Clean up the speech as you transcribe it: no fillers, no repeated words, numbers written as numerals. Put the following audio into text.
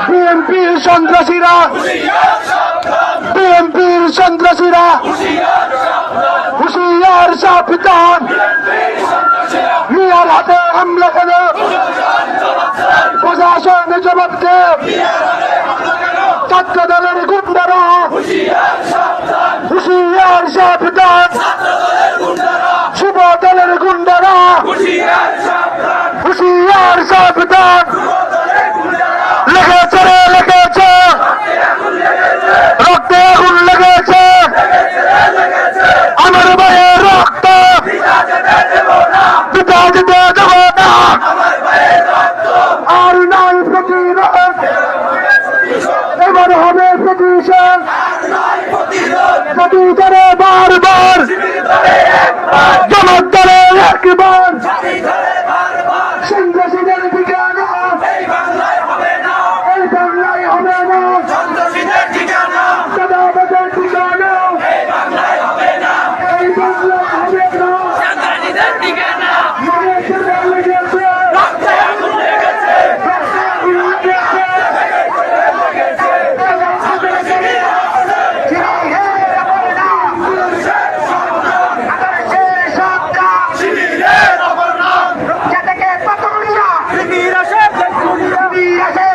বিএনপির সন্ত্রাসীরা, বিএনপির সন্ত্রাসীরা হুঁশিয়ার সাবধান। মিয়ার হাতে হামলা কেন, প্রশাসন জবাব দে। ছাত্র দলের গুন্ডারা হুঁশিয়ার সাবধান। যুব দলের গুন্ডারা হুঁশিয়ার সাবধান। লেগেছে রে লেগেছে, রক্তে আগুন লেগেছে, আমার ভাইয়ের রক্ত পিতা যেতে দেব না। আর নাই প্রতিরোধ, এবার হবে প্রতিশোধ। প্রতিকারে বারবার, জনতারে একবার, সন্ত্রাসীদের ঠিকানা এই বাংলায় হবে না। দাদাবাদের ঠিকানা এই বাংলায় হবে না। Yes,